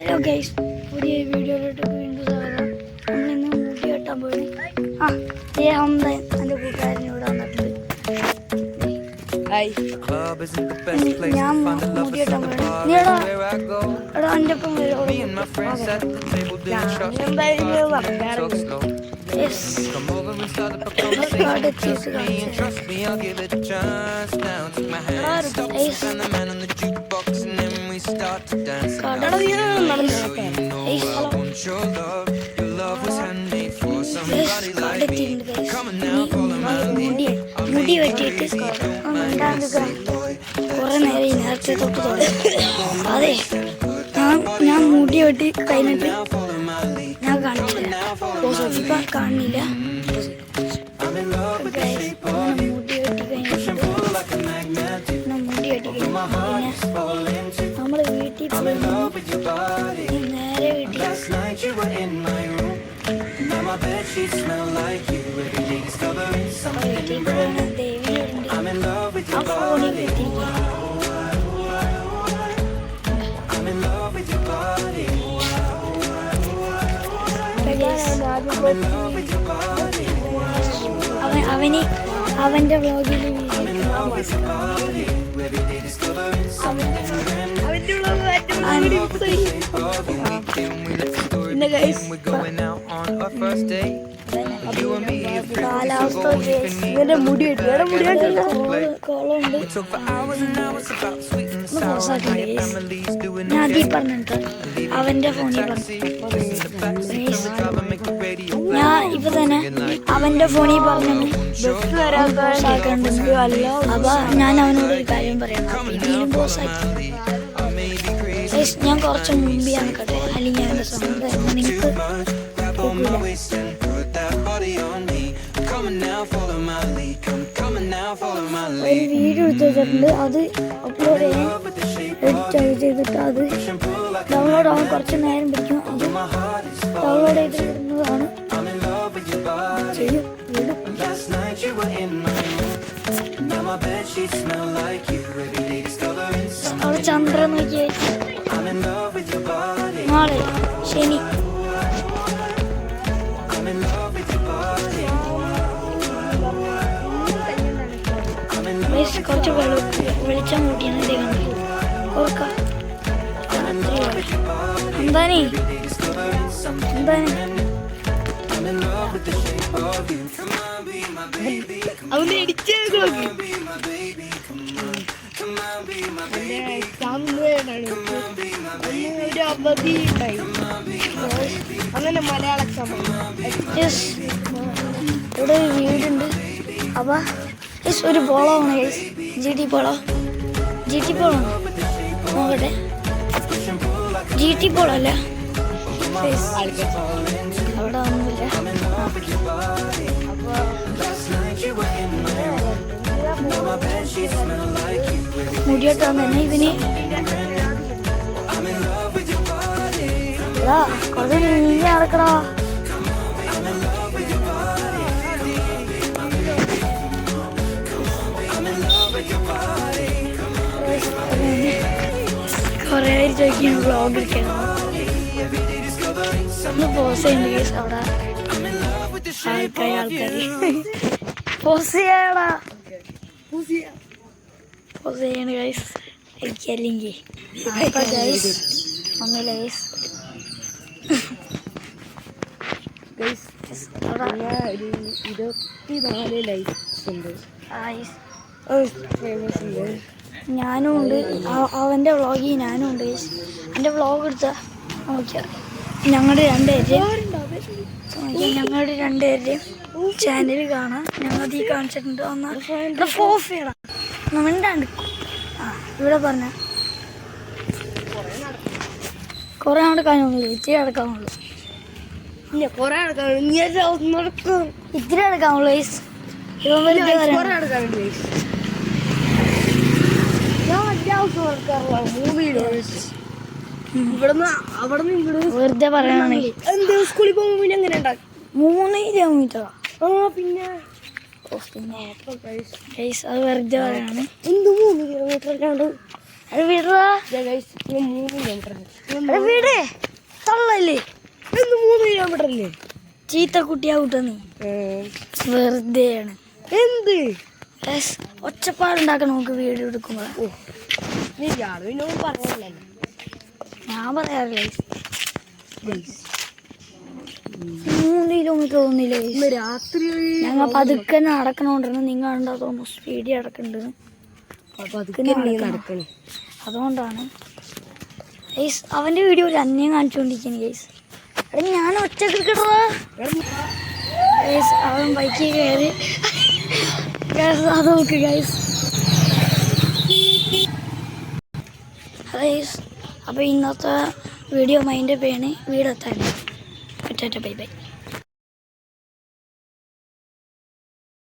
Hello guys, പുതിയ വീഡിയോയിലോട്ട് വീണ്ടും സ്വാഗതം. നമ്മളിന്ന് മുടി കെട്ടാൻ പോയി. ഹംദ എൻ്റെ കൂട്ടുകാരൻ ഇവിടെ വന്നിട്ടുണ്ട്. ഞാൻ മുടി കെട്ടാൻ പോയി. നീ എടാ എൻ്റെ ഒപ്പം മുടി വെട്ടിയിട്ട് കുറെ നേരം നേരത്തെ തൊട്ട് തുടങ്ങി. അതെ, ഞാൻ മുടി വെട്ടി കഴിഞ്ഞിട്ട് ഞാൻ കാണിച്ചില്ല, ഇപ്പൊ കാണില്ല. മുടി വെട്ടി കഴിഞ്ഞിട്ട് നമ്മള് വീട്ടിൽ പോയി നേരെ വീട്ടിൽ അവന്റെ വ്ലോഗിൽ കാലാവസ്ഥ മുടി കോളുണ്ട്. ഞാൻ അതീ പറഞ്ഞിട്ട് അവന്റെ ഫോണിൽ ഞാൻ ഇപ്പൊ തന്നെ അവന്റെ ഫോണിൽ പറഞ്ഞു അപ്പൊ ഞാൻ അവനോട് ഒരു കാര്യം പറയണം. ഇതിലും ബോസാക്കി ഞാൻ കുറച്ച് മുമ്പിയാണ് കേട്ടോ, അല്ലെങ്കിൽ ഞാൻ എൻ്റെ സ്വന്തം നിങ്ങൾക്ക് ഒരു വീഡിയോ എടുത്ത് വെച്ചിട്ടുണ്ട്. അത് അപ്ലോഡ് ചെയ്യാൻ എഡിറ്റ് ചെയ്തിട്ട് അത് ഡൗൺലോഡ് ആവാൻ കുറച്ച് നേരം പിടിക്കും. അത് ഡൗൺലോഡ് ചെയ്ത് വിടുന്നതാണ്. അവിടെ ചന്ദ്രൻ നോക്കിയേ, നാളെ ശനി കുറച്ച് വെളിച്ചം കൂട്ടിയാണ് ഇത് കണ്ടത്. ഓർക്ക എന്താനേ അവന് ഇടിച്ചു ഒരു അവധി ഉണ്ടായി. അങ്ങനെ മലയാള ഇവിടെ ഒരു വീടുണ്ട്. അപ്പൊ ഒരു ബോളാണ് ജി ടി പോളോ നോക്കട്ടെ. ജി ടി പോളോ അല്ല, അവിടെ ഒന്നുമില്ല. മുടിയോട്ട് തന്നെ ഇതിന് കുറച്ച് നീ നടക്കടാ. കുറേ പേര് ചോദിക്കുന്നു വ്ളോഗ് എടുക്കണം. ഒന്ന് പോസ് ചെയ്യുന്നുണ്ട് കേസ്. അവിടെ ആൾക്കാർ പോസ് ചെയ്യാടാ, പോസ് ചെയ്യണ ഗൈസ്. എനിക്കല്ലെങ്കിൽ ഗൈസ് ഒന്നുമില്ല ഗൈസ്. ഒരു 24 ലൈക്സ് ഉണ്ട്. ഞാനും ഉണ്ട് അവൻ്റെ വ്ളോഗിൽ, ഞാനും ഉണ്ട് ഗൈസ്. എൻ്റെ വ്ളോഗ് എടുത്ത നോക്കിയാൽ ഞങ്ങളുടെ രണ്ടുപേരുടെയും ചാനൽ കാണാം. ഞങ്ങൾ ഈ കാണിച്ചിട്ടുണ്ട്. മിണ്ടാണ്ട് ഇവിടെ പറഞ്ഞ കുറെ നടക്കാനുള്ളൂ, ഇത്തിരി നടക്കാനുള്ളൂ. ഇത്തിരി നടക്കാനുള്ളൂ ഗൈസ്. വെറുതെ പറയണെങ്കിൽ സ്കൂളിൽ പോകുമ്പോ പിന്നെ എങ്ങനെ ഉണ്ടാക്കും? 3 കിലോമീറ്ററാ. പിന്നെ അത് വെറുതെ പറയാണ്. എന്ത് 3 കിലോമീറ്റർ അല്ലാണ്ട് അത് വീടാ ഗൈസ് 3 കിലോമീറ്റർ അത് വീട് തള്ളല്ലേ 3 കിലോമീറ്റർ അല്ലേ ചീത്ത കുട്ടിയാവട്ടെ നീ വെറുതെയാണ് എന്ത് Guys, ഒച്ചപ്പാടുണ്ടാക്കണം നമുക്ക് വീഡിയോ എടുക്കുമ്പോൾ നീ യാതൊന്നും പറഞ്ഞില്ലല്ലോ ഞാൻ പറയാറില്ല 3 കിലോമീറ്റർ ഒന്നുമില്ല ഇന്ന് രാത്രി ഞങ്ങൾ പതുക്കെ നടക്കണോണ്ടിരുന്നു നിങ്ങൾ കണ്ടാ തോന്നുന്നു സ്പീഡിൽ നടക്കുന്നുണ്ട് നടക്കണേ അതുകൊണ്ടാണ് ഗൈസ് അവൻ്റെ വീഡിയോ ഒരു അന്യം കാണിച്ചുകൊണ്ടിരിക്കുന്നു ഗൈസ് എടാ ഞാൻ ഒറ്റക്ക് കിടറാ ഗൈസ് അവൻ ബൈക്കിൽ കയറി അത് നോക്ക് ഗൈസ് ഗൈസ് അപ്പോൾ ഇന്നത്തെ വീഡിയോ മൈൻഡ് പേണ് വീടെത്താൻ ബൈ ബൈ